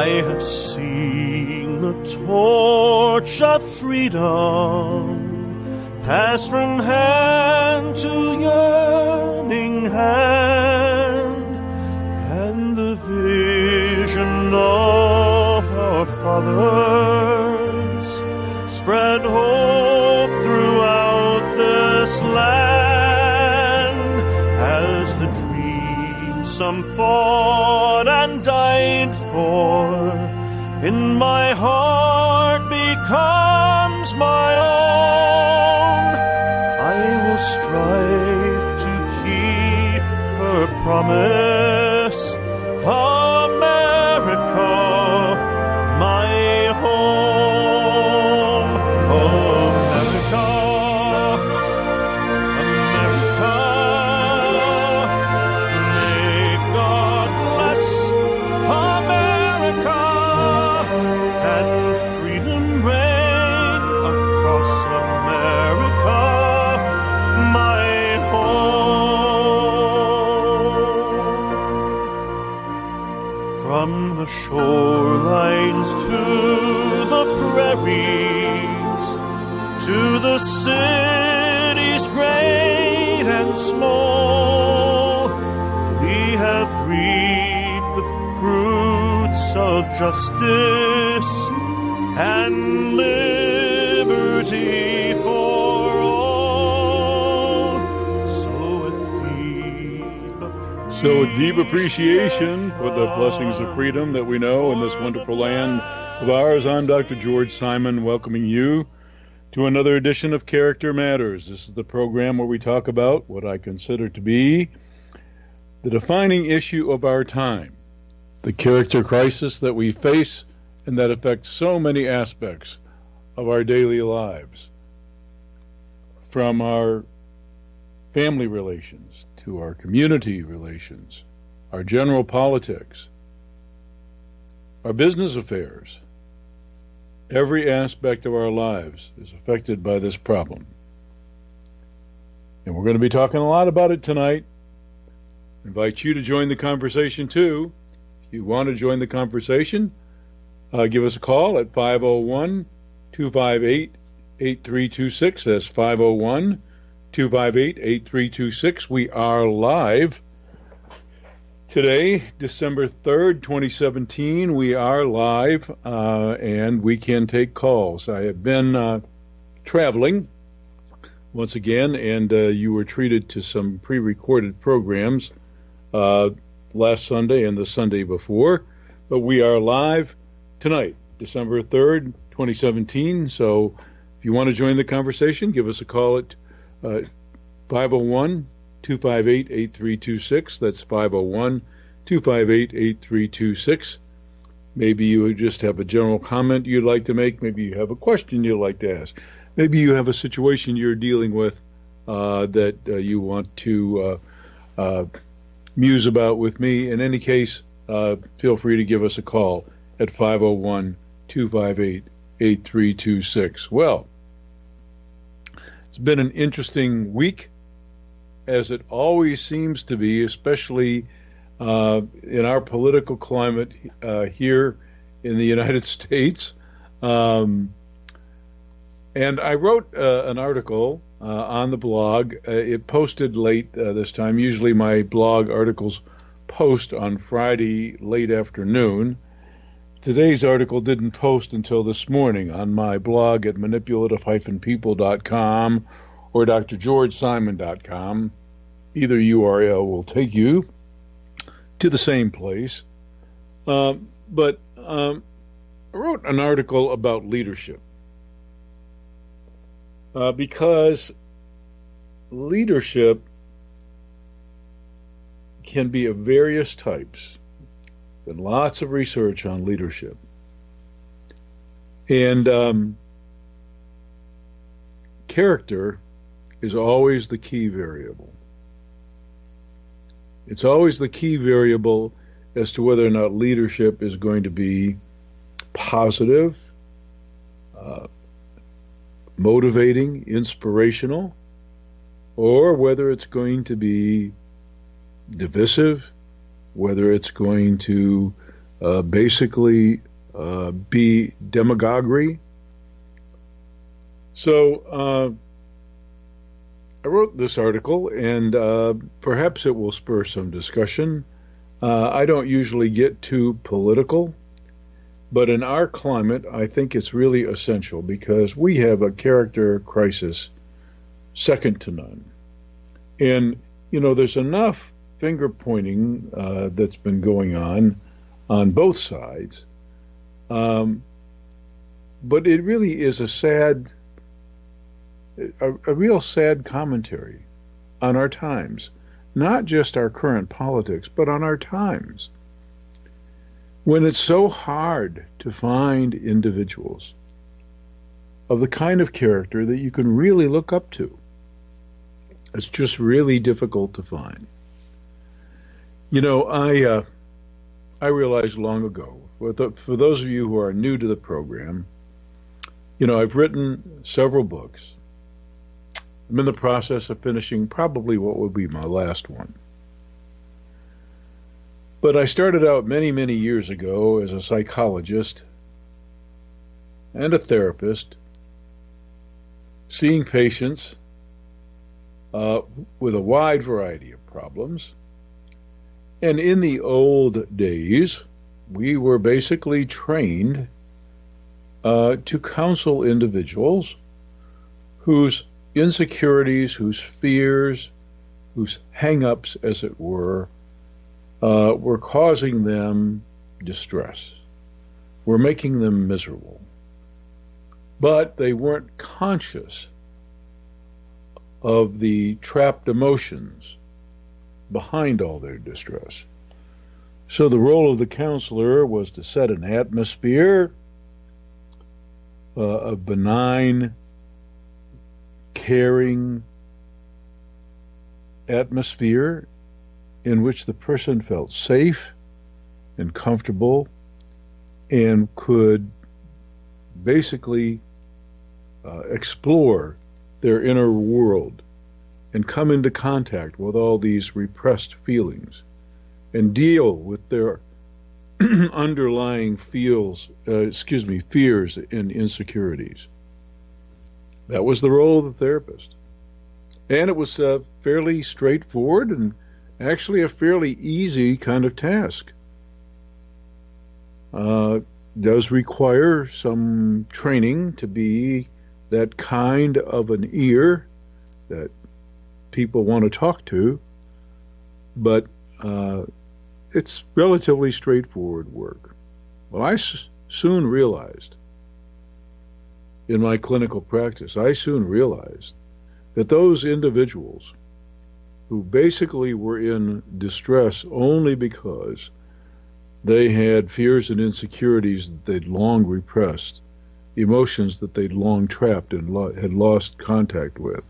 I have seen the torch of freedom pass from hand to yearning hand, and the vision of our fathers spread hope throughout this land, as the dream some fought and died for in my heart becomes my own. I will strive to keep her promise, America, my home. America, America, may God bless America, and freedom reign across America, my home. From the shorelines to the prairies, to the cities great and small, we have reaped the fruits of justice and liberty for all. So with deep appreciation for the blessings of freedom that we know in this wonderful land of ours, I'm Dr. George Simon, welcoming you to another edition of Character Matters. This is the program where we talk about what I consider to be the defining issue of our time, the character crisis that we face and that affects so many aspects of our daily lives, from our family relations to our community relations, our general politics, our business affairs. Every aspect of our lives is affected by this problem. And we're going to be talking a lot about it tonight. I invite you to join the conversation too. If you want to join the conversation, give us a call at 501-258-8326. That's 501-258-8326. We are live today, December 3rd, 2017. We are live, and we can take calls. I have been traveling once again, and you were treated to some pre-recorded programs last Sunday and the Sunday before. But we are live tonight, December 3rd, 2017. So if you want to join the conversation, give us a call at 501-258-8326. That's 501-258-8326. Maybe you just have a general comment you'd like to make. Maybe you have a question you'd like to ask. Maybe you have a situation you're dealing with that you want to muse about with me. In any case, feel free to give us a call at 501-258-8326. Well, it's been an interesting week, as it always seems to be, especially in our political climate here in the United States. And I wrote an article on the blog. It posted late this time. Usually my blog articles post on Friday late afternoon. Today's article didn't post until this morning on my blog at manipulative-people.com or drgeorgesimon.com. Either URL will take you to the same place. But I wrote an article about leadership because leadership can be of various types. Been lots of research on leadership. And character is always the key variable. It's always the key variable as to whether or not leadership is going to be positive, motivating, inspirational, or whether it's going to be divisive, whether it's going to basically be demagoguery. So I wrote this article, and perhaps it will spur some discussion. I don't usually get too political, but in our climate, I think it's really essential because we have a character crisis second to none. And, there's enough finger pointing that's been going on both sides. But it really is a real sad commentary on our times, not just our current politics, but on our times. When it's so hard to find individuals of the kind of character that you can really look up to, it's just really difficult to find. I realized long ago, for those of you who are new to the program, I've written several books. I'm in the process of finishing probably what will be my last one. But I started out many, many years ago as a psychologist and a therapist, seeing patients with a wide variety of problems. And in the old days, we were basically trained to counsel individuals whose insecurities, whose fears, whose hang-ups, as it were causing them distress, were making them miserable. But they weren't conscious of the trapped emotions behind all their distress. So the role of the counselor was to set an atmosphere, a benign, caring atmosphere in which the person felt safe and comfortable and could basically explore their inner world and come into contact with all these repressed feelings and deal with their underlying fears and insecurities. That was the role of the therapist. And it was fairly straightforward and actually a fairly easy kind of task. Does require some training to be that kind of an ear that people want to talk to, but it's relatively straightforward work. Well, I soon realized in my clinical practice, that those individuals who basically were in distress only because they had fears and insecurities that they'd long repressed, emotions that they'd long trapped and had lost contact with,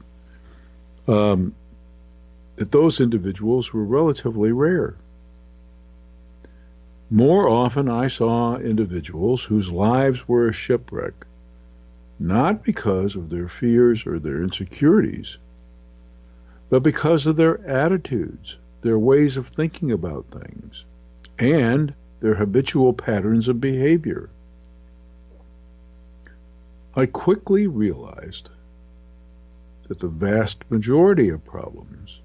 that those individuals were relatively rare. More often I saw individuals whose lives were a shipwreck, not because of their fears or their insecurities, but because of their attitudes, their ways of thinking about things, and their habitual patterns of behavior. I quickly realized that the vast majority of problems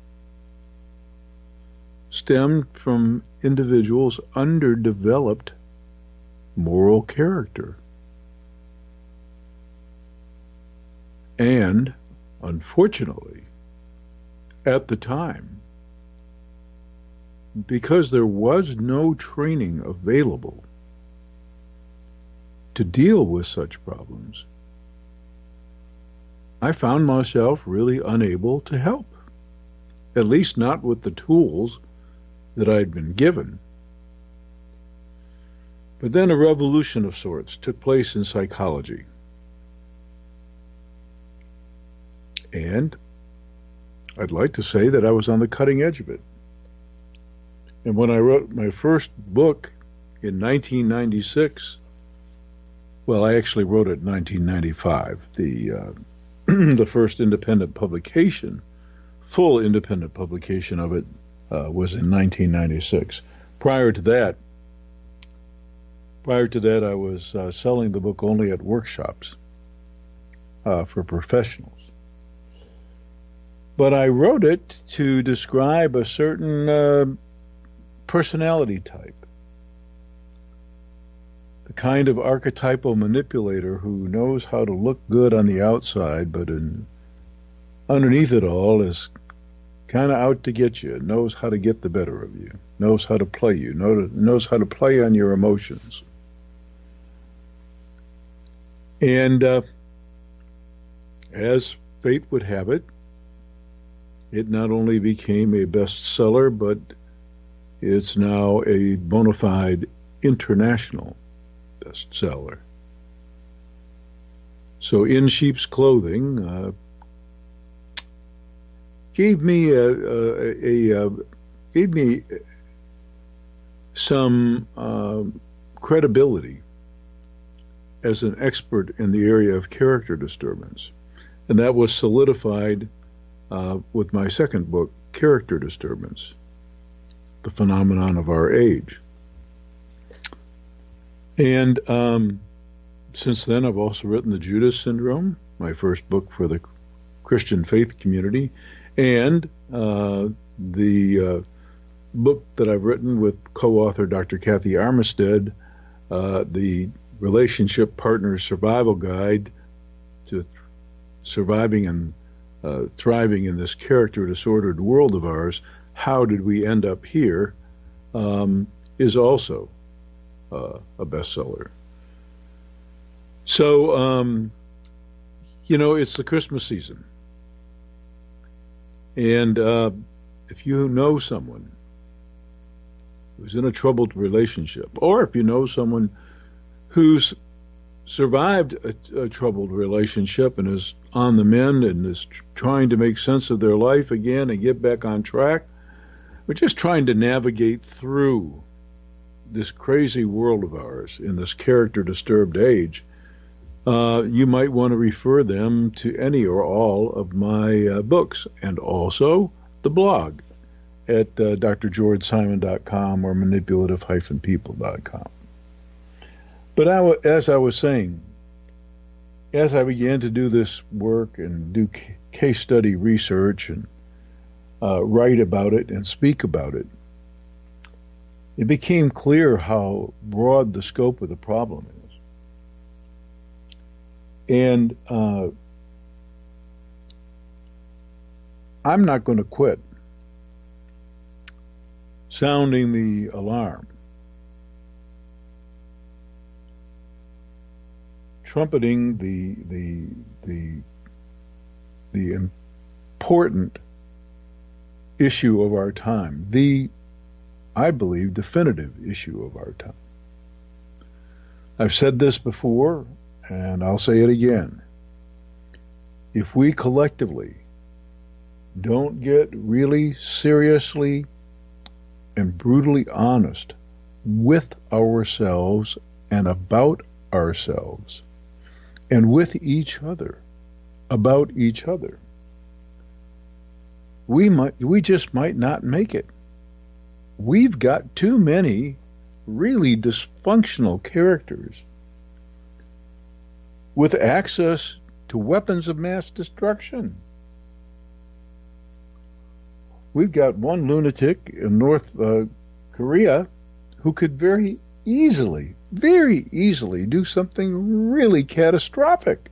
stemmed from individuals' underdeveloped moral character. And, unfortunately, at the time, because there was no training available to deal with such problems, I found myself really unable to help, at least not with the tools that I'd been given. But then a revolution of sorts took place in psychology. And I'd like to say that I was on the cutting edge of it. And when I wrote my first book in 1996, well, I actually wrote it in 1995. The first independent publication, full independent publication of it, was in 1996. Prior to that, Prior to that, I was selling the book only at workshops for professionals. But I wrote it to describe a certain personality type, the kind of archetypal manipulator who knows how to look good on the outside, but underneath it all is kind of out to get you, knows how to get the better of you, knows how to play you, knows how to play on your emotions. And as fate would have it, it not only became a bestseller, but it's now a bona fide international bestseller. So In Sheep's Clothing gave me some credibility as an expert in the area of character disturbance, and that was solidified with my second book, Character Disturbance: The Phenomenon of Our Age. And since then, I've also written The Judas Syndrome, my first book for the Christian faith community, and the book that I've written with co-author Dr. Kathy Armistead, the Relationship Partners Survival Guide to Surviving and Thriving in This Character Disordered World of Ours. How Did We End Up Here? Is also a bestseller. So, it's the Christmas season. And if you know someone who's in a troubled relationship, or if you know someone who's survived a troubled relationship and is on the mend and is trying to make sense of their life again and get back on track, we're just trying to navigate through this crazy world of ours in this character-disturbed age, you might want to refer them to any or all of my books, and also the blog at drgeorgesimon.com or manipulative-people.com. But as I was saying, as I began to do this work and do case study research and write about it and speak about it, it became clear how broad the scope of the problem is. And I'm not going to quit sounding the alarm, trumpeting the important issue of our time, I believe, definitive issue of our time. I've said this before, and I'll say it again. If we collectively don't get really seriously and brutally honest with ourselves and about ourselves, and with each other, about each other, we just might not make it. We've got too many really dysfunctional characters with access to weapons of mass destruction. We've got one lunatic in North Korea who could very easily do something really catastrophic.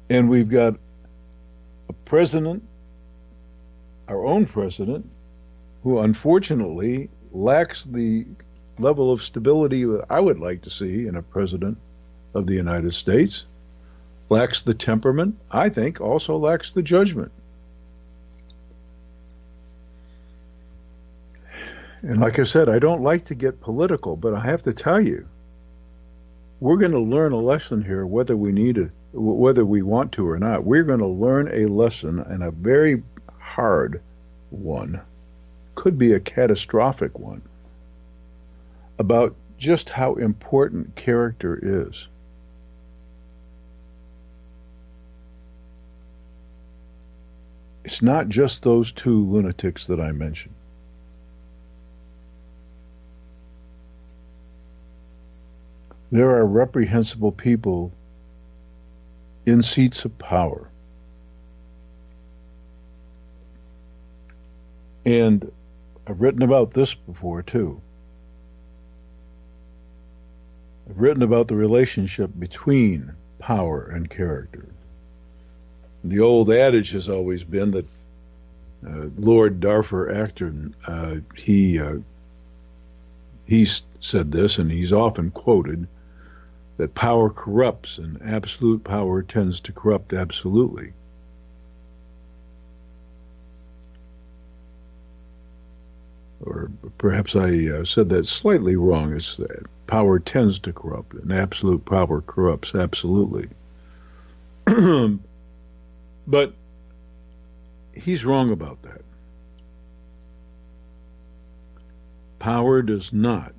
And we've got a president, our own president, who unfortunately lacks the level of stability that I would like to see in a president of the United States, lacks the temperament, I think also lacks the judgment. And like I said, I don't like to get political, but I have to tell you, we're going to learn a lesson here whether we want to or not. We're going to learn a lesson, and a very hard one, could be a catastrophic one, about just how important character is. It's not just those two lunatics that I mentioned. There are reprehensible people in seats of power. And I've written about this before, too. I've written about the relationship between power and character. The old adage has always been that Lord Darfur Acton, he said this, and he's often quoted, that power corrupts and absolute power tends to corrupt absolutely. Or perhaps I said that slightly wrong. It's that power tends to corrupt and absolute power corrupts absolutely. But he's wrong about that. Power does not,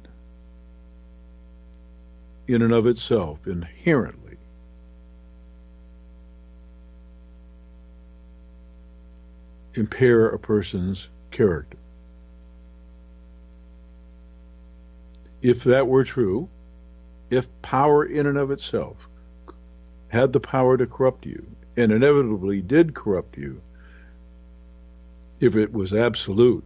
in and of itself, inherently impair a person's character. If that were true, if power in and of itself had the power to corrupt you, and inevitably did corrupt you, if it was absolute,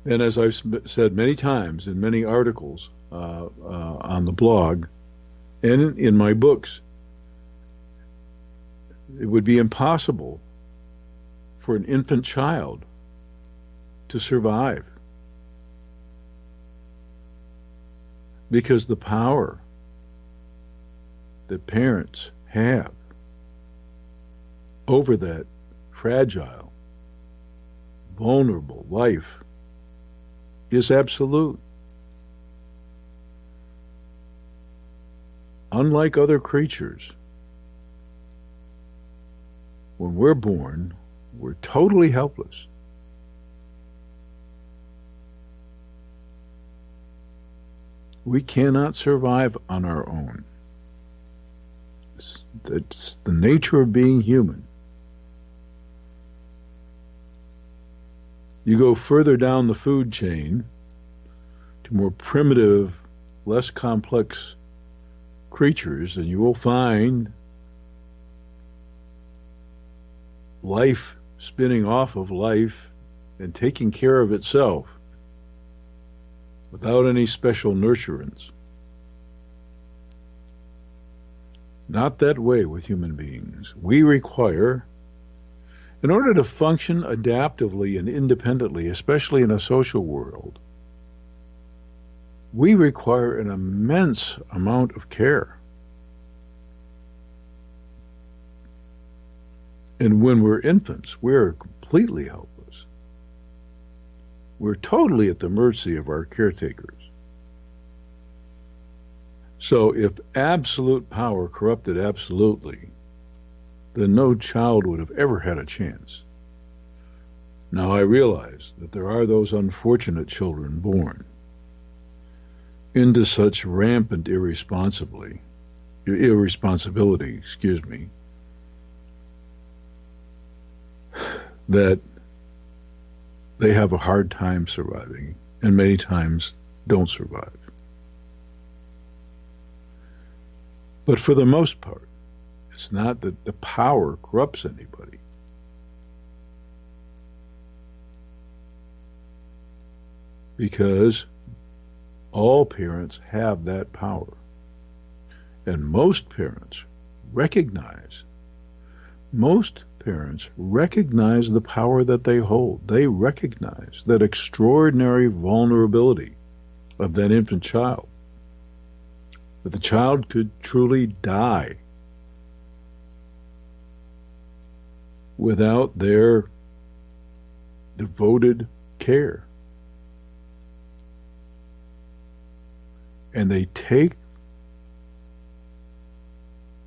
and as I've said many times in many articles on the blog and in my books, it would be impossible for an infant child to survive, because the power that parents have over that fragile, vulnerable life is absolute. Unlike other creatures, when we're born, we're totally helpless. We cannot survive on our own. It's the nature of being human. You go further down the food chain to more primitive, less complex creatures, and you will find life spinning off of life and taking care of itself without any special nurturance. Not that way with human beings. We require, in order to function adaptively and independently, especially in a social world, we require an immense amount of care. And when we're infants, we're completely helpless. We're totally at the mercy of our caretakers. So if absolute power corrupted absolutely, then no child would have ever had a chance. Now I realize that there are those unfortunate children born into such rampant irresponsibility, that they have a hard time surviving, and many times don't survive. But for the most part, it's not that the power corrupts anybody. Because all parents have that power. And most parents recognize the power that they hold. They recognize that extraordinary vulnerability of that infant child. That the child could truly die without their devoted care. And they take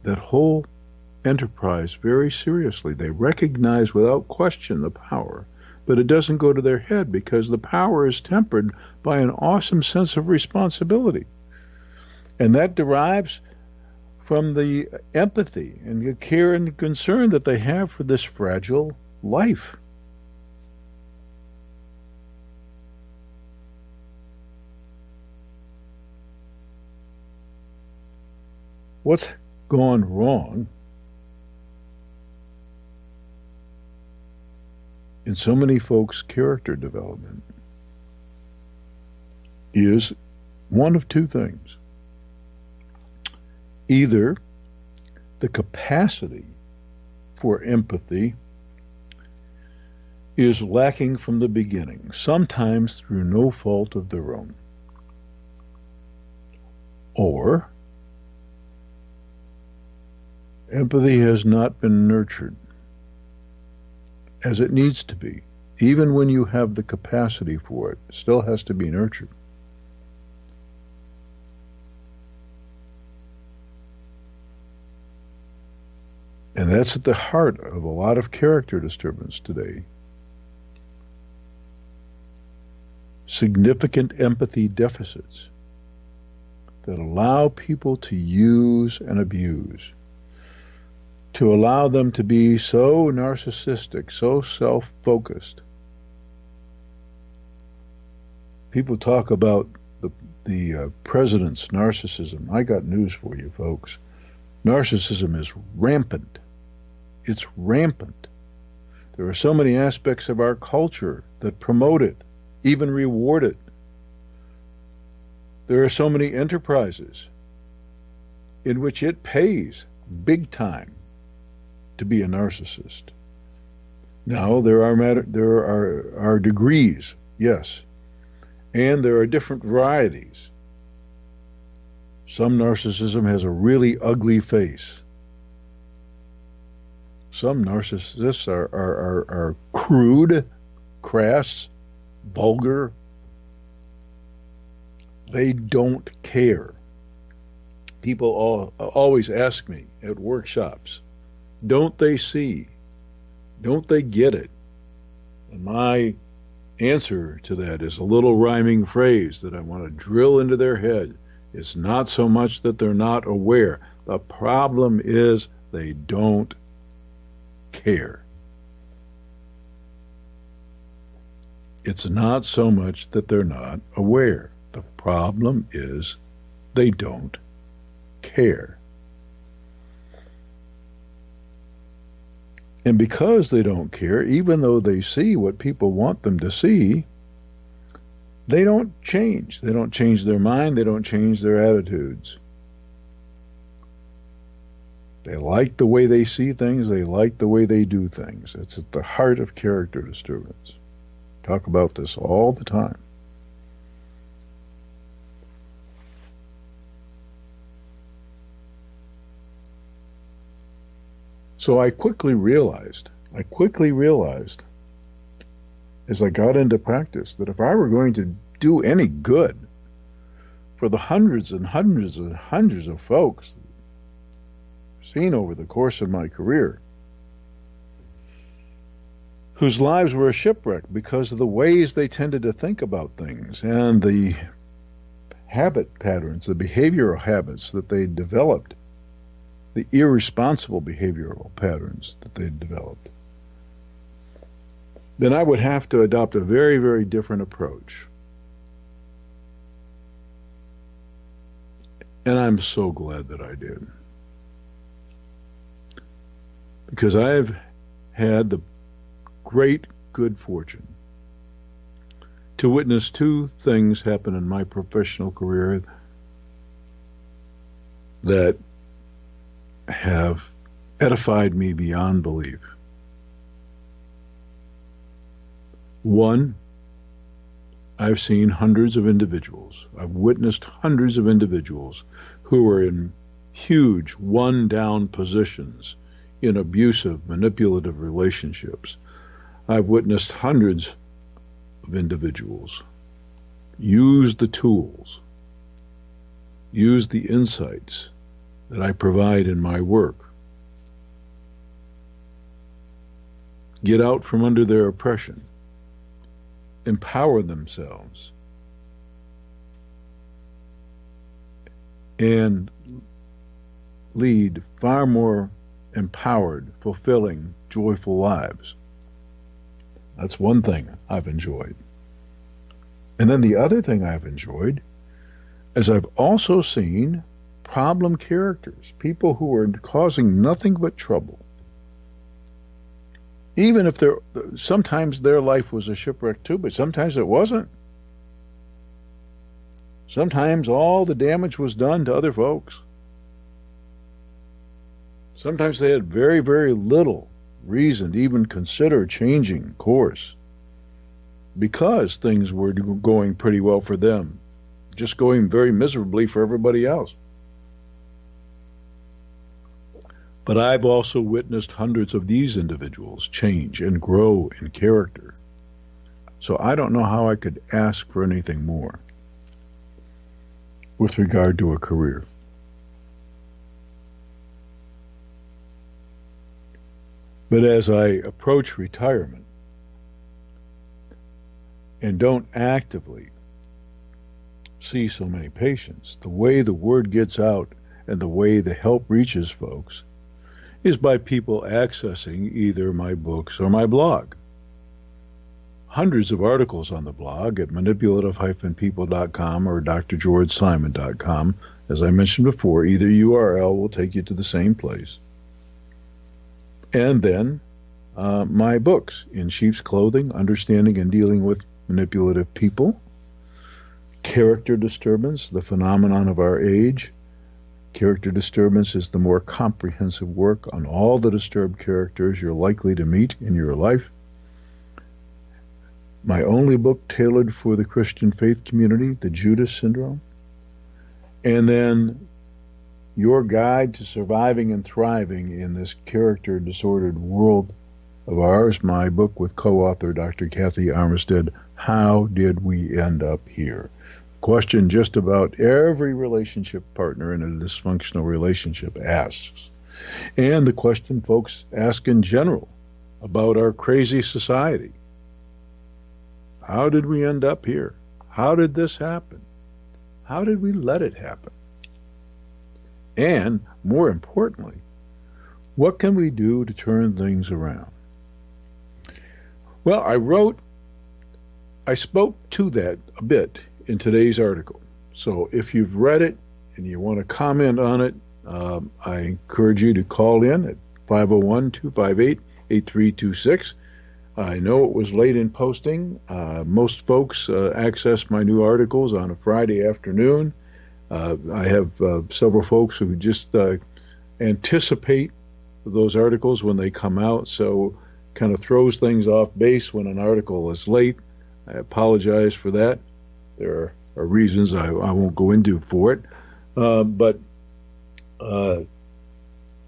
that whole enterprise very seriously. They recognize without question the power, but it doesn't go to their head because the power is tempered by an awesome sense of responsibility. And that derives from the empathy and the care and concern that they have for this fragile life. What's gone wrong in so many folks' character development is one of two things. Either the capacity for empathy is lacking from the beginning, sometimes through no fault of their own, or empathy has not been nurtured as it needs to be. Even when you have the capacity for it, it still has to be nurtured. And that's at the heart of a lot of character disturbance today. Significant empathy deficits that allow people to use and abuse, to allow them to be so narcissistic, so self-focused. People talk about the president's narcissism. I got news for you, folks. Narcissism is rampant. It's rampant. There are so many aspects of our culture that promote it, even reward it. There are so many enterprises in which it pays big time to be a narcissist. Now, there are degrees, yes, and there are different varieties. Some narcissism has a really ugly face. Some narcissists are crude, crass, vulgar. They don't care. People always ask me at workshops, don't they see? Don't they get it? And my answer to that is a little rhyming phrase that I want to drill into their head. It's not so much that they're not aware. The problem is they don't care. It's not so much that they're not aware. The problem is they don't care. And because they don't care, even though they see what people want them to see, they don't change. They don't change their mind. They don't change their attitudes. They like the way they see things. They like the way they do things. It's at the heart of character disturbance. Talk about this all the time. So I quickly realized as I got into practice that if I were going to do any good for the hundreds and hundreds and hundreds of folks seen over the course of my career whose lives were a shipwreck because of the ways they tended to think about things and the habit patterns, the behavioral habits that they developed, the irresponsible behavioral patterns that they developed, then I would have to adopt a very, very different approach. And I'm so glad that I did. Because I've had the great good fortune to witness two things happen in my professional career that have edified me beyond belief. One, I've seen hundreds of individuals. I've witnessed hundreds of individuals who were in huge one-down positions in abusive, manipulative relationships. I've witnessed hundreds of individuals use the tools, use the insights that I provide in my work, get out from under their oppression, empower themselves, and lead far more empowered, fulfilling, joyful lives. That's one thing I've enjoyed. And then the other thing I've enjoyed is I've also seen problem characters, people who are causing nothing but trouble. Even if sometimes their life was a shipwreck too, but sometimes it wasn't. Sometimes all the damage was done to other folks. Sometimes they had very, very little reason to even consider changing course because things were going pretty well for them, just going very miserably for everybody else. But I've also witnessed hundreds of these individuals change and grow in character. So I don't know how I could ask for anything more with regard to a career. But as I approach retirement and don't actively see so many patients, the way the word gets out and the way the help reaches folks is by people accessing either my books or my blog. Hundreds of articles on the blog at manipulative-people.com or drgeorgesimon.com. As I mentioned before, either URL will take you to the same place. And then my books, In Sheep's Clothing, Understanding and Dealing with Manipulative People, Character Disturbance, The Phenomenon of Our Age. Character Disturbance is the more comprehensive work on all the disturbed characters you're likely to meet in your life. My only book tailored for the Christian faith community, The Judas Syndrome. And then Your Guide to Surviving and Thriving in This Character Disordered World of Ours, my book with co-author Dr. Kathy Armistead, How Did We End Up Here? Question just about every relationship partner in a dysfunctional relationship asks. And the question folks ask in general about our crazy society. How did we end up here? How did this happen? How did we let it happen? And more importantly, what can we do to turn things around? Well, I spoke to that a bit in today's article. So if you've read it and you want to comment on it, I encourage you to call in at 501-258-8326. I know it was late in posting. Most folks access my new articles on a Friday afternoon. I have several folks who just anticipate those articles when they come out, so kind of throws things off base when an article is late. I apologize for that. There are reasons I won't go into for it. But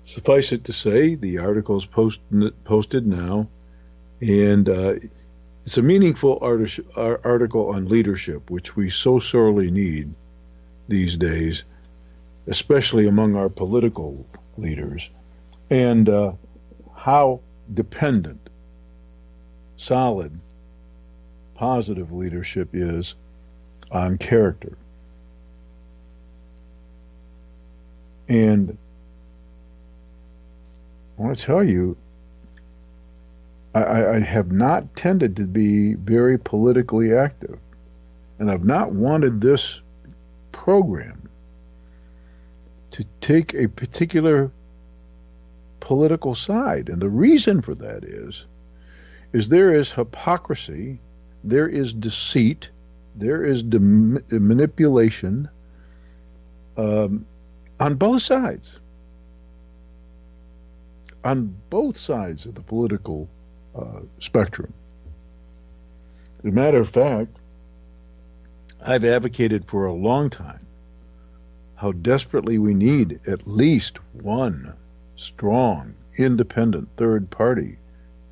suffice it to say, the article is posted now, and it's a meaningful article on leadership, which we so sorely need these days, especially among our political leaders, and how dependent, solid, positive leadership is on character. And I want to tell you, I have not tended to be very politically active, and I've not wanted this program to take a particular political side. And the reason for that is there is hypocrisy, there is deceit, there is manipulation on both sides. On both sides of the political spectrum. As a matter of fact, I've advocated for a long time how desperately we need at least one strong, independent third party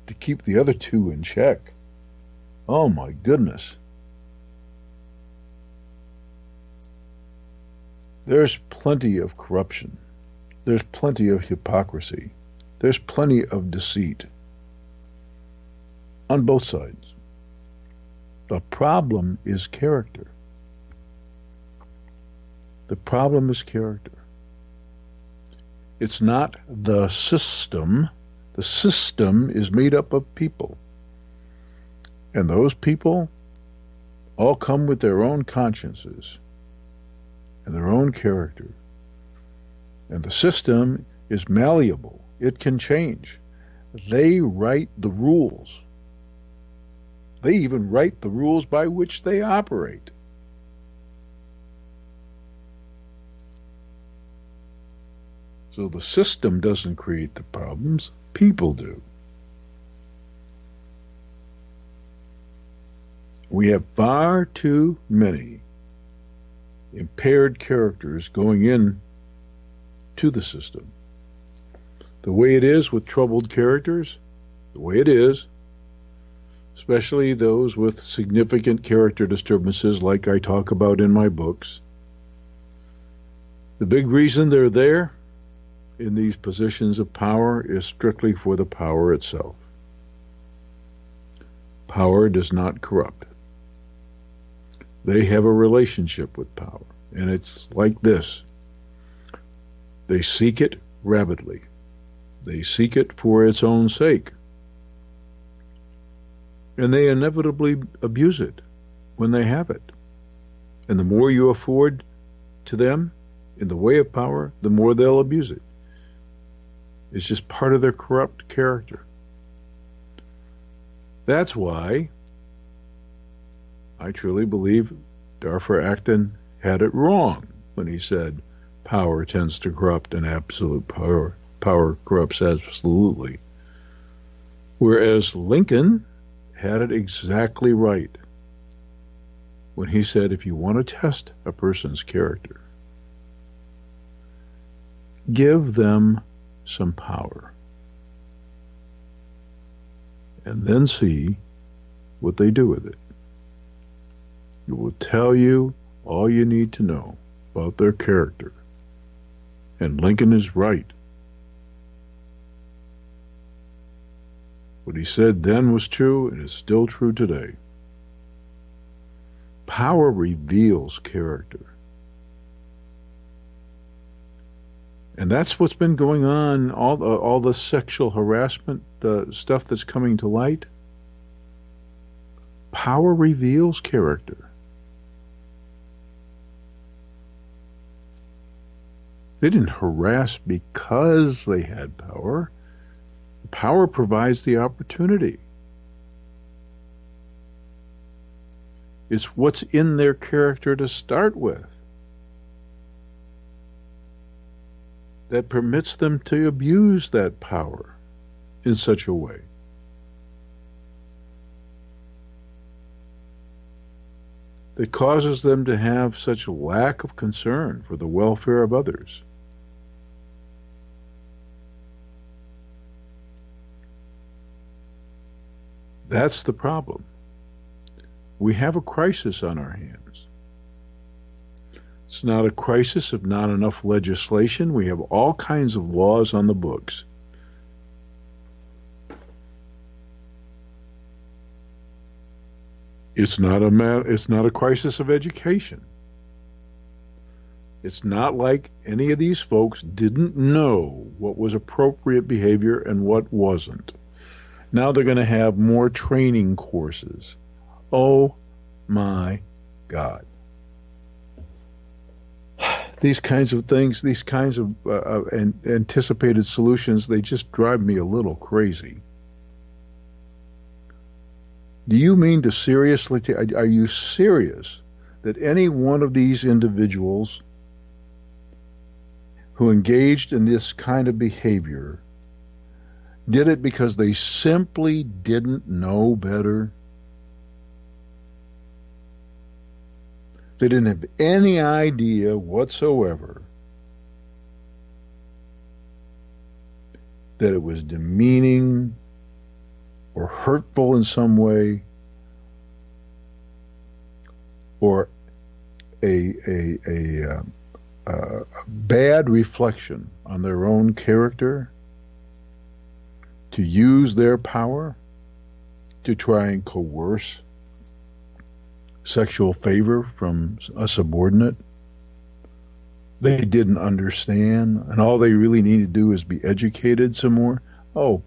to keep the other two in check. Oh my goodness. There's plenty of corruption. There's plenty of hypocrisy. There's plenty of deceit on both sides. The problem is character. The problem is character. It's not the system. The system is made up of people. And those people all come with their own consciences and their own character. And the system is malleable. It can change. They write the rules. They even write the rules by which they operate. So the system doesn't create the problems, people do. We have far too many impaired characters going in to the system. The way it is with troubled characters, the way it is, especially those with significant character disturbances like I talk about in my books, the big reason they're there in these positions of power is strictly for the power itself. Power does not corrupt. They have a relationship with power, and it's like this. They seek it rabidly. They seek it for its own sake. And they inevitably abuse it when they have it. And the more you afford to them in the way of power, the more they'll abuse it. It's just part of their corrupt character. That's why I truly believe Darfur Acton had it wrong when he said power tends to corrupt and absolute power corrupts absolutely. Whereas Lincoln had it exactly right when he said if you want to test a person's character, give them some power and then see what they do with it. It will tell you all you need to know about their character. And Lincoln is right. What he said then was true and is still true today. Power reveals character. And that's what's been going on, all the sexual harassment, the stuff that's coming to light. Power reveals character. They didn't harass because they had power. Power provides the opportunity. It's what's in their character to start with that permits them to abuse that power in such a way. That causes them to have such a lack of concern for the welfare of others. That's the problem. We have a crisis on our hands. It's not a crisis of not enough legislation. We have all kinds of laws on the books. It's not a crisis of education. It's not like any of these folks didn't know what was appropriate behavior and what wasn't. Now they're going to have more training courses. Oh my God. These kinds of things, these kinds of anticipated solutions, they just drive me a little crazy. Do you mean to seriously, are you serious that any one of these individuals who engaged in this kind of behavior did it because they simply didn't know better? They didn't have any idea whatsoever that it was demeaning or hurtful in some way, or a bad reflection on their own character, to use their power to try and coerce sexual favor from a subordinate. They didn't understand, and all they really need to do is be educated some more. Oh,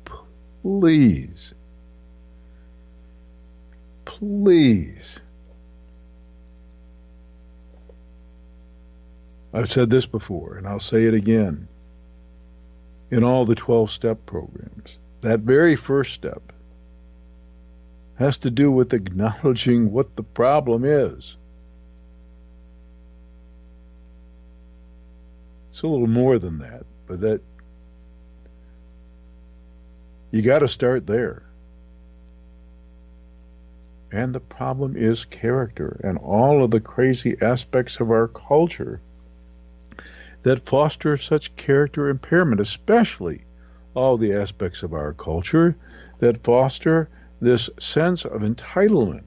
please. Please. I've said this before, and I'll say it again. in all the 12-step programs. That very first step has to do with acknowledging what the problem is. It's a little more than that, but that you got to start there. And the problem is character and all of the crazy aspects of our culture that foster such character impairment, especially all the aspects of our culture that foster this sense of entitlement,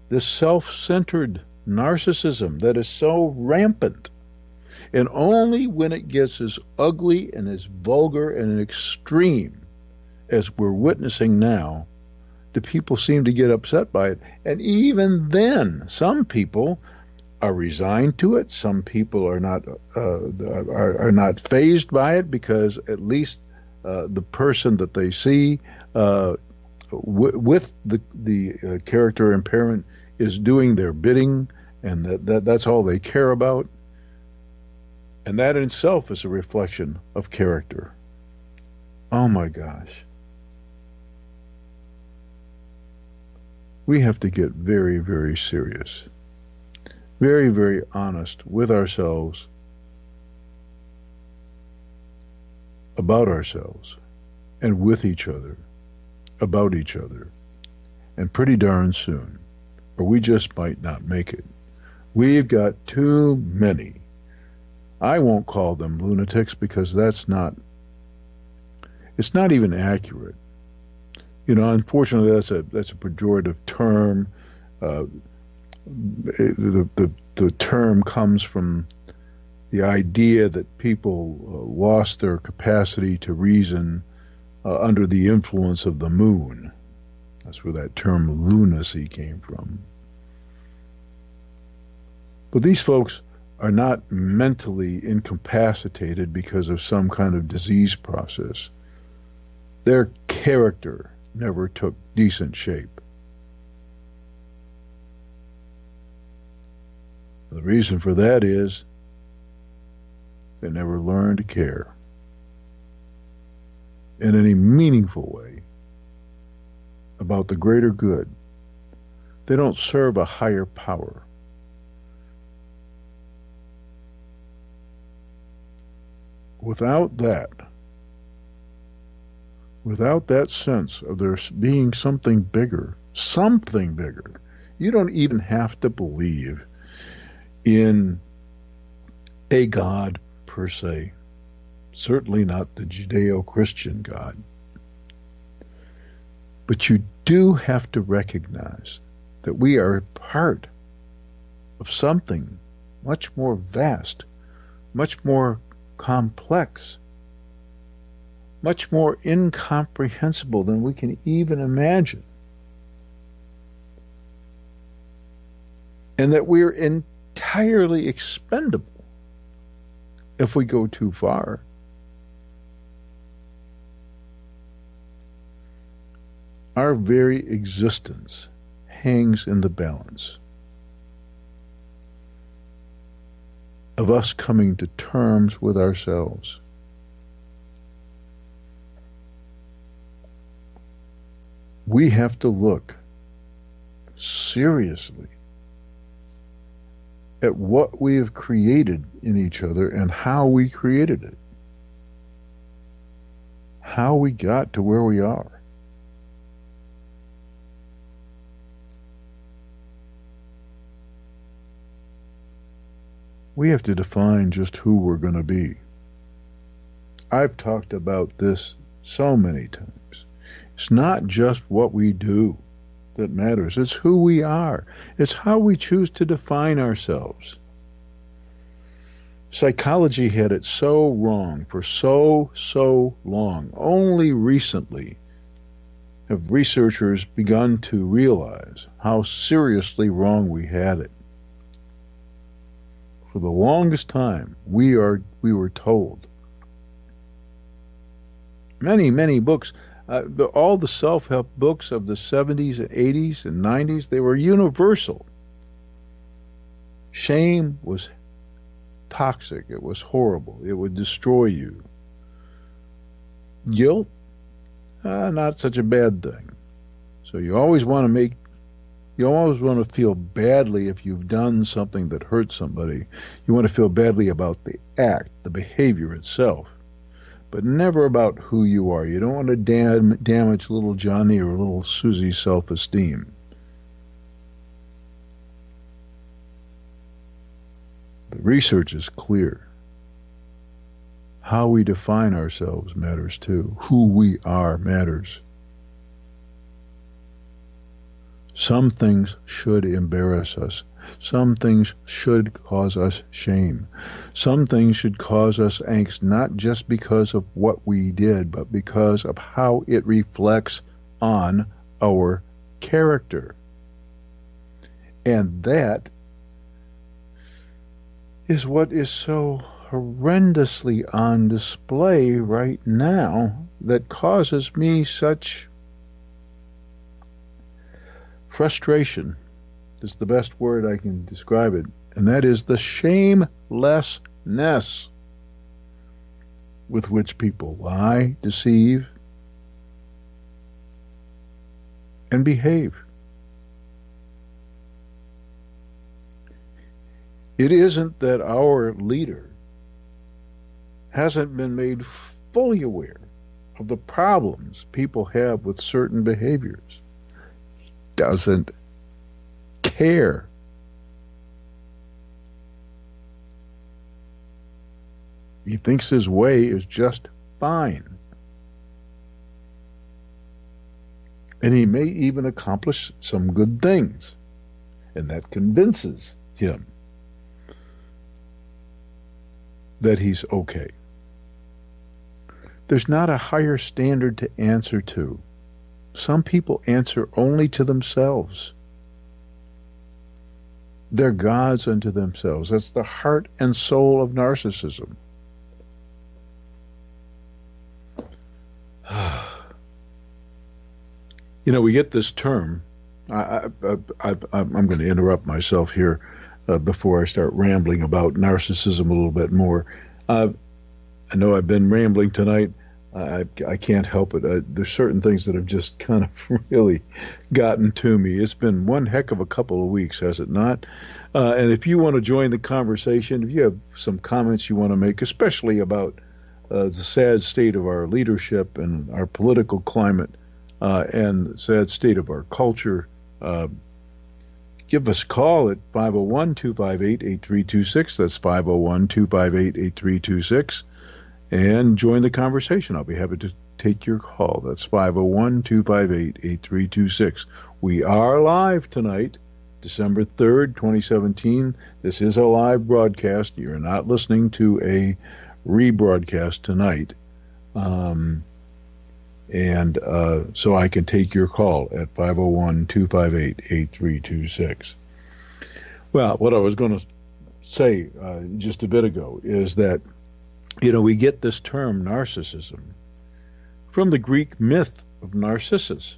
this self-centered narcissism that is so rampant. And only when it gets as ugly and as vulgar and extreme as we're witnessing now do people seem to get upset by it. And even then, some people are resigned to it. Some people are not fazed by it because at least the person that they see with the character impairment is doing their bidding, and that's all they care about. And that in itself is a reflection of character. Oh my gosh. We have to get very, very serious, very, very honest with ourselves, about ourselves, and with each other, about each other, and pretty darn soon, or we just might not make it. We've got too many. I won't call them lunatics because it's not even accurate. You know, unfortunately, that's a pejorative term. The term comes from the idea that people lost their capacity to reason under the influence of the moon. That's where that term lunacy came from. But these folks are not mentally incapacitated because of some kind of disease process. Their character never took decent shape. The reason for that is they never learned to care in any meaningful way about the greater good. They don't serve a higher power. Without that sense of there being something bigger, you don't even have to believe in a God per se, certainly not the Judeo-Christian God. But you do have to recognize that we are part of something much more vast, much more complex, much more incomprehensible than we can even imagine. And that we're entirely expendable if we go too far. Our very existence hangs in the balance of us coming to terms with ourselves. We have to look seriously at what we have created in each other and how we created it. How we got to where we are. We have to define just who we're going to be. I've talked about this so many times. It's not just what we do that matters. It's who we are. It's how we choose to define ourselves. Psychology had it so wrong for so long. Only recently have researchers begun to realize how seriously wrong we had it. For the longest time, we were told. Many books, all the self-help books of the 70s and 80s and 90s, they were universal. Shame was toxic. It was horrible. It would destroy you. Guilt, not such a bad thing. So you always want to feel badly if you've done something that hurts somebody. You want to feel badly about the act, the behavior itself, but never about who you are. You don't want to damage little Johnny or little Susie's self-esteem. The research is clear. How we define ourselves matters too. Who we are matters. Some things should embarrass us. Some things should cause us shame. Some things should cause us angst, not just because of what we did, but because of how it reflects on our character. And that is what is so horrendously on display right now that causes me such frustration is the best word I can describe it, and that is the shamelessness with which people lie, deceive, and behave. It isn't that our leader hasn't been made fully aware of the problems people have with certain behaviors. He doesn't care. He thinks his way is just fine. And he may even accomplish some good things. And that convinces him that he's okay. There's not a higher standard to answer to. Some people answer only to themselves. They're gods unto themselves. That's the heart and soul of narcissism. You know, we get this term. I'm going to interrupt myself here before I start rambling about narcissism a little bit more. I know I've been rambling tonight. I can't help it. There's certain things that have just kind of really gotten to me. It's been one heck of a couple of weeks, has it not? And if you want to join the conversation, if you have some comments you want to make, especially about the sad state of our leadership and our political climate and the sad state of our culture, give us a call at 501-258-8326. That's 501-258-8326. And join the conversation. I'll be happy to take your call. That's 501-258-8326. We are live tonight, December 3rd, 2017. This is a live broadcast. You're not listening to a rebroadcast tonight. So I can take your call at 501-258-8326. Well, what I was going to say just a bit ago is that, you know, we get this term narcissism from the Greek myth of Narcissus.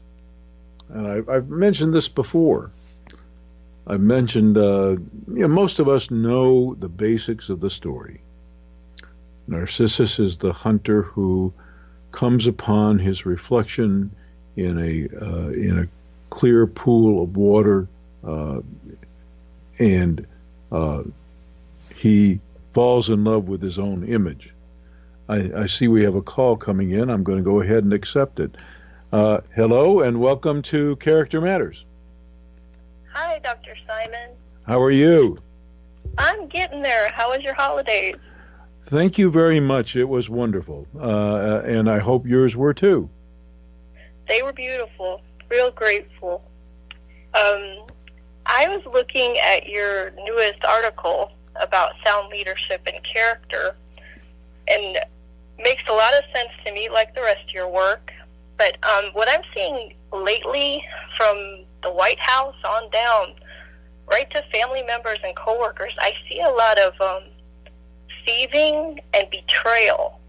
And I've mentioned this before. I've mentioned, most of us know the basics of the story. Narcissus is the hunter who comes upon his reflection in a clear pool of water, and he falls in love with his own image. I see we have a call coming in. I'm going to go ahead and accept it. Hello, and welcome to Character Matters. Hi, Dr. Simon. How are you? I'm getting there. How was your holidays? Thank you very much. It was wonderful, and I hope yours were too. They were beautiful. Real grateful. I was looking at your newest article about sound leadership and character, and makes a lot of sense to me, like the rest of your work. But what I'm seeing lately, from the White House on down, right to family members and coworkers, I see a lot of thieving and betrayal.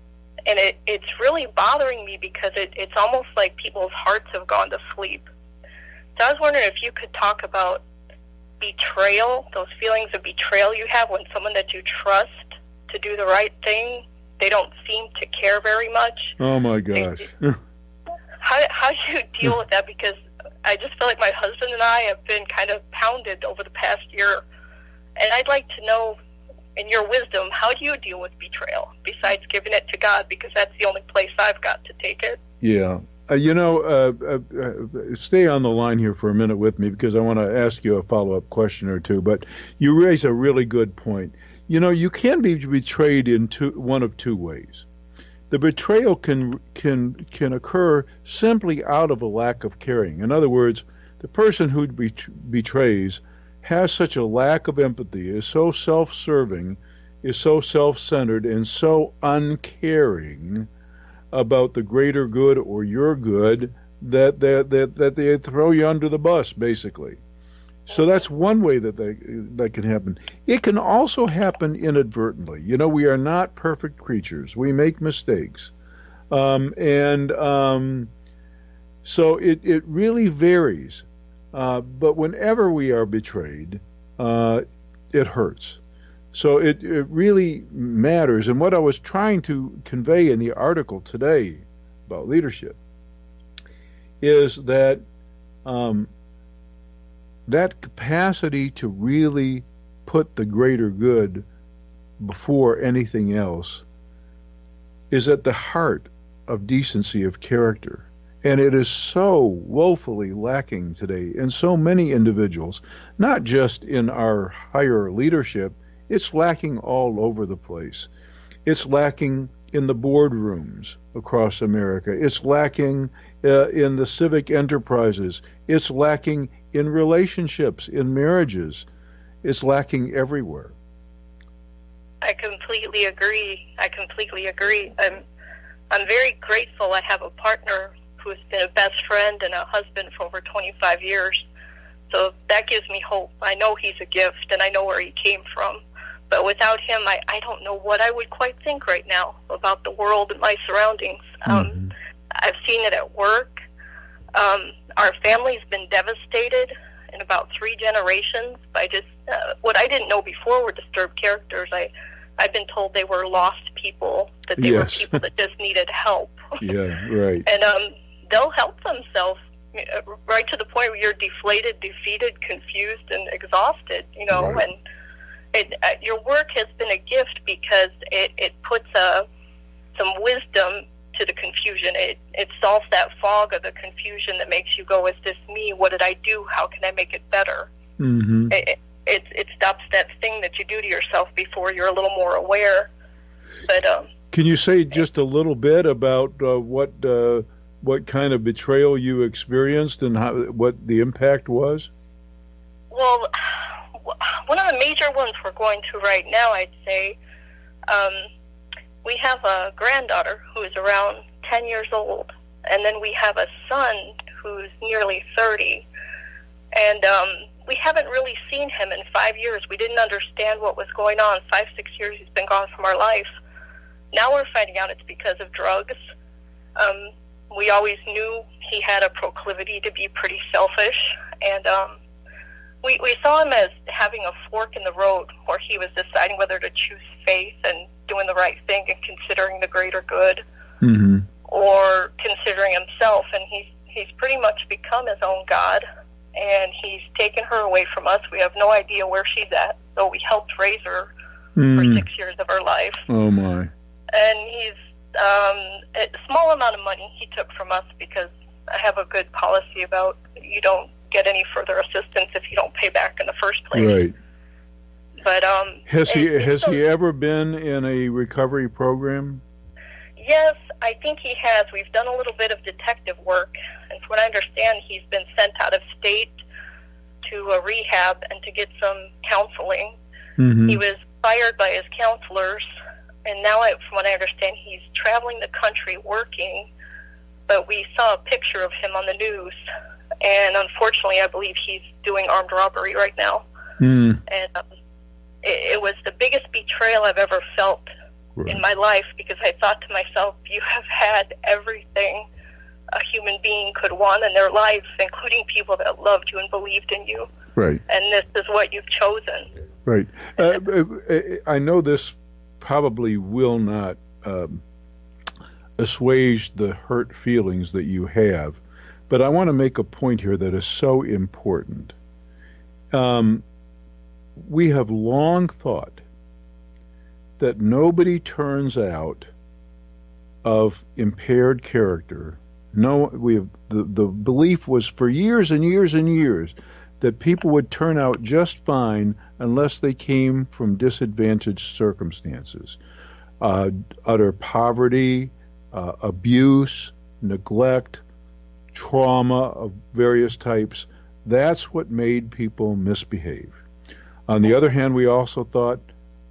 And it's really bothering me because it's almost like people's hearts have gone to sleep. So I was wondering if you could talk about betrayal, those feelings of betrayal you have when someone that you trust to do the right thing they don't seem to care very much. Oh my gosh. How do you deal with that? Because I just feel like my husband and I have been kind of pounded over the past year, and I'd like to know, in your wisdom, how do you deal with betrayal besides giving it to God? Because that's the only place I've got to take it. Yeah. Stay on the line here for a minute with me, because I want to ask you a follow-up question or two. But you raise a really good point. You can be betrayed in one of two ways. The betrayal can occur simply out of a lack of caring. In other words, the person who betrays has such a lack of empathy, is so self-serving, is so self-centered, and so uncaring about the greater good or your good that they throw you under the bus, basically. So that's one way that can happen. It can also happen inadvertently. We are not perfect creatures. We make mistakes. So it really varies. But whenever we are betrayed, it hurts. So it really matters. And what I was trying to convey in the article today about leadership is that that capacity to really put the greater good before anything else is at the heart of decency of character. And it is so woefully lacking today in so many individuals, not just in our higher leadership. It's lacking all over the place. It's lacking in the boardrooms across America. It's lacking in the civic enterprises. It's lacking in relationships, in marriages. It's lacking everywhere. I completely agree. I'm very grateful I have a partner who's been a best friend and a husband for over 25 years. So that gives me hope. I know he's a gift, and I know where he came from. But without him, I don't know what I would quite think right now about the world and my surroundings. I've seen it at work. Our family's been devastated in about 3 generations by just what I didn't know before were disturbed characters. I've been told they were lost people, that they were people that just needed help. Yeah, right. And they'll help themselves right to the point where you're deflated, defeated, confused, and exhausted, Right. And your work has been a gift because it puts some wisdom to the confusion. It solves that fog of the confusion that makes you go, is this me? What did I do? How can I make it better? Mm-hmm. It stops that thing that you do to yourself before you're a little more aware. But can you say just a little bit about what kind of betrayal you experienced and what the impact was? Well, one of the major ones we're going through right now, I'd say, we have a granddaughter who is around 10 years old, and then we have a son who's nearly 30, and we haven't really seen him in 5 years. We didn't understand what was going on. 5-6 years he's been gone from our life. Now we're finding out it's because of drugs. We always knew he had a proclivity to be pretty selfish, and we saw him as having a fork in the road where he was deciding whether to choose faith and doing the right thing and considering the greater good, mm-hmm. or considering himself. And he's pretty much become his own God, and he's taken her away from us. We have no idea where she's at, though we helped raise her for 6 years of her life. Oh, my. And he's a small amount of money he took from us, because I have a good policy about you don't get any further assistance if you don't pay back in the first place. Right. But has he ever been in a recovery program? Yes, I think he has. We've done a little bit of detective work, and from what I understand, he's been sent out of state to a rehab and to get some counseling. Mm-hmm. He was fired by his counselors, and now, from what I understand, he's traveling the country working, but we saw a picture of him on the news, and unfortunately, I believe he's doing armed robbery right now. Mm. And it was the biggest betrayal I've ever felt in my life, because I thought to myself, you have had everything a human being could want in their lives, including people that loved you and believed in you. Right. And this is what you've chosen. Right. I know this probably will not assuage the hurt feelings that you have. But I want to make a point here that is so important. We have long thought that nobody turns out of impaired character. No, the belief was for years and years and years that people would turn out just fine unless they came from disadvantaged circumstances. Utter poverty, abuse, neglect, trauma of various types. That's what made people misbehave. On the other hand, we also thought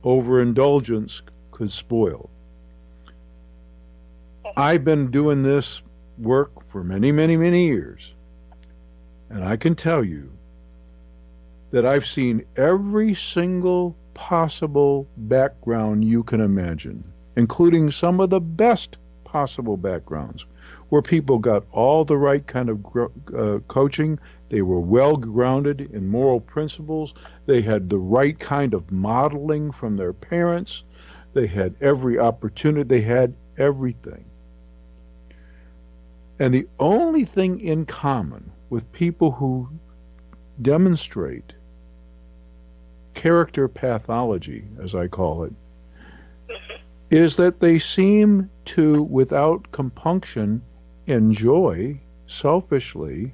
overindulgence could spoil. I've been doing this work for many, many, many years, and I can tell you that I've seen every single possible background you can imagine, including some of the best possible backgrounds, where people got all the right kind of coaching. They were well grounded in moral principles. They had the right kind of modeling from their parents. They had every opportunity. They had everything. And the only thing in common with people who demonstrate character pathology, as I call it, is that they seem to, without compunction, enjoy selfishly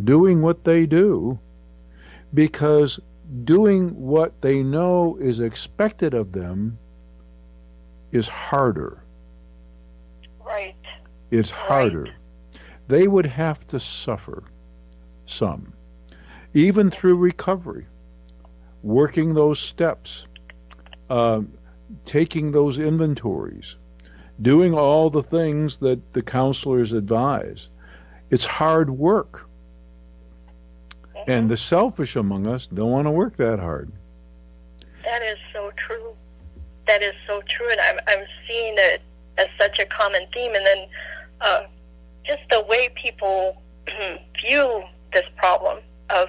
doing what they do, because doing what they know is expected of them is harder. Right. It's harder. Right. They would have to suffer some, even through recovery, working those steps, taking those inventories, doing all the things that the counselors advise. It's hard work. And the selfish among us don't want to work that hard. That is so true. That is so true. And I'm seeing it as such a common theme. And then just the way people view this problem of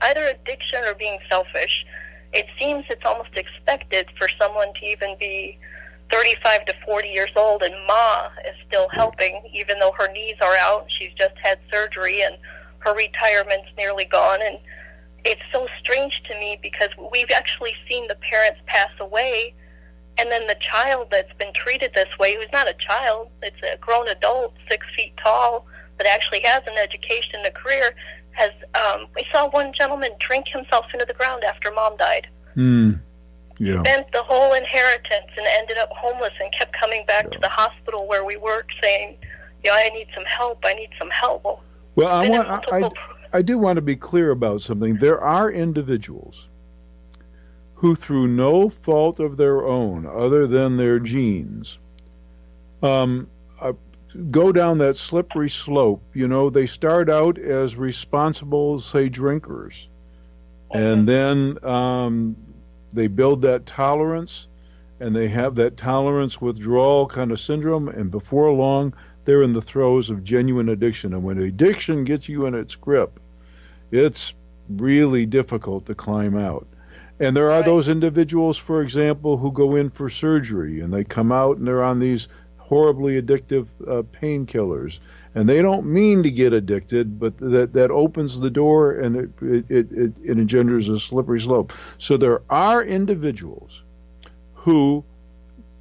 either addiction or being selfish, it seems it's almost expected for someone to even be 35 to 40 years old and Ma is still helping, even though her knees are out. She's just had surgery and her retirement's nearly gone. And it's so strange to me because we've actually seen the parents pass away, and then the child that's been treated this way, who's not a child, it's a grown adult, 6 feet tall, that actually has an education, a career, has, we saw one gentleman drink himself into the ground after Mom died. Yeah. Spent the whole inheritance and ended up homeless and kept coming back to the hospital where we worked saying, I need some help, I need some help. Well, I do want to be clear about something. There are individuals who, through no fault of their own, other than their genes, go down that slippery slope. They start out as responsible, say, drinkers, and then they build that tolerance, and they have that tolerance withdrawal kind of syndrome, and before long, they're in the throes of genuine addiction. And when addiction gets you in its grip, it's really difficult to climb out. And there are those individuals, for example, who go in for surgery, and they come out and they're on these horribly addictive painkillers. And they don't mean to get addicted, but that opens the door, and it engenders a slippery slope. So there are individuals who,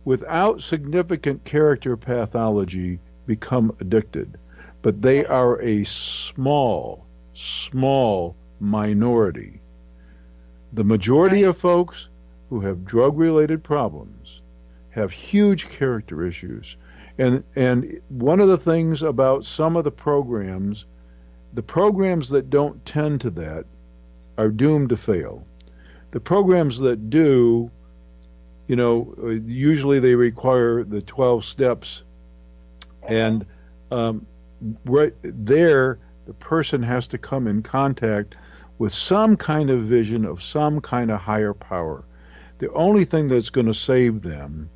without significant character pathology, become addicted. But they are a small minority. The majority of folks who have drug-related problems have huge character issues. And one of the things about some of the programs that don't tend to that are doomed to fail. The programs that do, usually they require the 12 steps, and right there, the person has to come in contact with some kind of vision of some kind of higher power. The only thing that's going to save them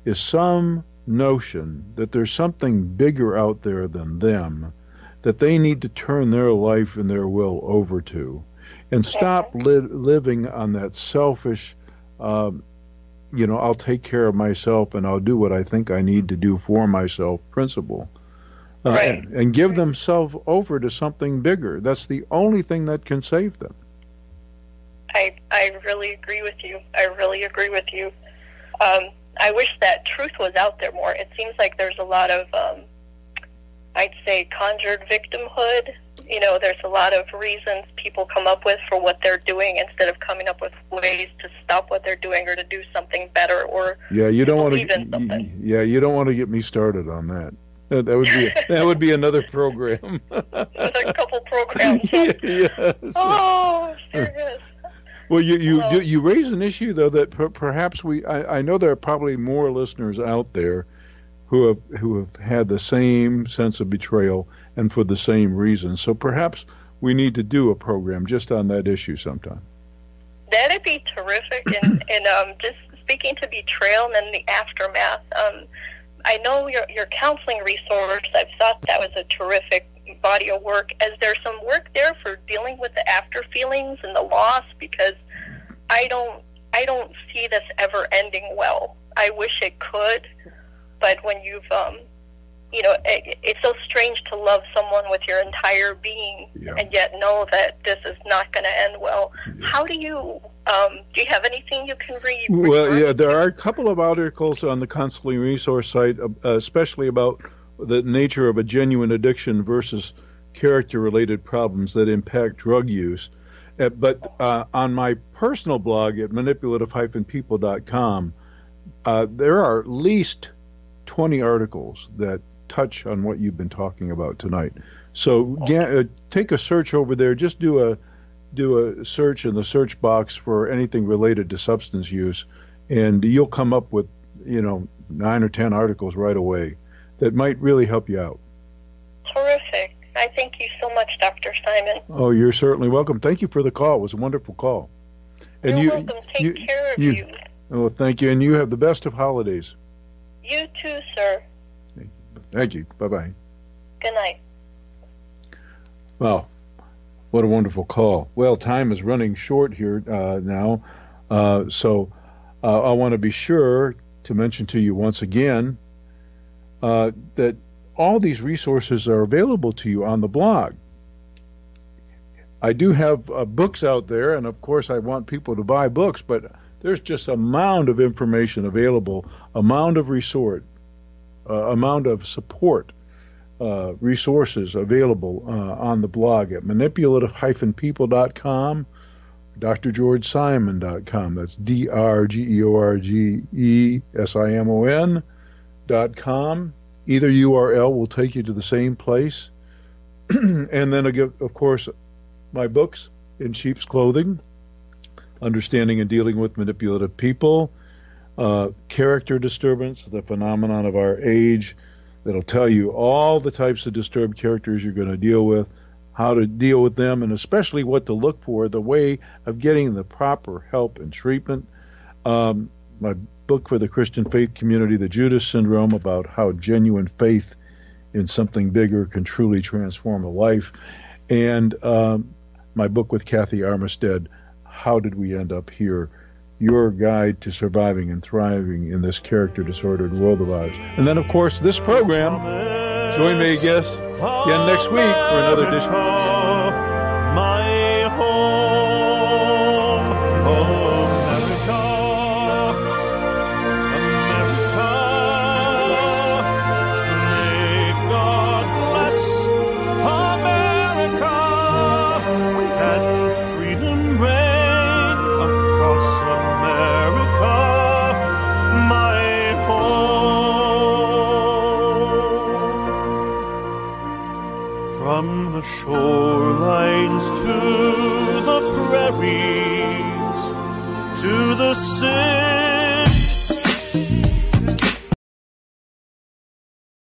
is some notion that there's something bigger out there than them that they need to turn their life and their will over to, and stop living on that selfish I'll take care of myself and I'll do what I think I need to do for myself principle. Right. And give themselves over to something bigger. That's the only thing that can save them. I really agree with you. I really agree with you. I wish that truth was out there more. It seems like there's a lot of, I'd say, conjured victimhood. There's a lot of reasons people come up with for what they're doing instead of coming up with ways to stop what they're doing or to do something better or you don't believe in something. You don't want to get me started on that. That would be another program. Another couple programs. Yes. Oh, serious. Well, you raise an issue though that perhaps I know there are probably more listeners out there who have had the same sense of betrayal and for the same reason. So perhaps we need to do a program just on that issue sometime. That'd be terrific. And just speaking to betrayal and then the aftermath. I know your counseling resource. I've thought that was a terrific body of work. Is there some work there for dealing with the after feelings and the loss? Because I don't see this ever ending well. I wish it could, but when you've it's so strange to love someone with your entire being and yet know that this is not going to end well. How do you have anything you can read? Well, there are a couple of articles on the counseling resource site, especially about the nature of a genuine addiction versus character-related problems that impact drug use. But on my personal blog at manipulative-people.com, there are at least 20 articles that touch on what you've been talking about tonight. So take a search over there. Just do a search in the search box for anything related to substance use, and you'll come up with 9 or 10 articles right away that might really help you out. Terrific. I thank you so much, Dr. Simon. Oh, you're certainly welcome. Thank you for the call. It was a wonderful call. And you're welcome. Take care of you. Oh, thank you. And you have the best of holidays. You too, sir. Thank you. Bye-bye. Good night. Wow. What a wonderful call. Well, time is running short here now. So I want to be sure to mention to you once again that all these resources are available to you on the blog. I do have books out there, and of course I want people to buy books, but there's just a mound of information available, a mound of support resources available on the blog at manipulative-people.com, drgeorgesimon.com. That's drgeorgesimon.com. Either URL will take you to the same place. And then, of course, my books, In Sheep's Clothing, Understanding and Dealing with Manipulative People, Character Disturbance, the Phenomenon of Our Age, that'll tell you all the types of disturbed characters you're going to deal with, how to deal with them, and especially what to look for, the way of getting the proper help and treatment. My book for the Christian faith community, The Judas Syndrome, about how genuine faith in something bigger can truly transform a life. And my book with Kathy Armistead, How Did We End Up Here? Your Guide to Surviving and Thriving in This Character-Disordered World of Ours. And then, of course, this program. Join me, again next week for another edition. My home, America, America. May God bless America and freedom reign across America, my home. From the shorelines to the prairies, to the sea.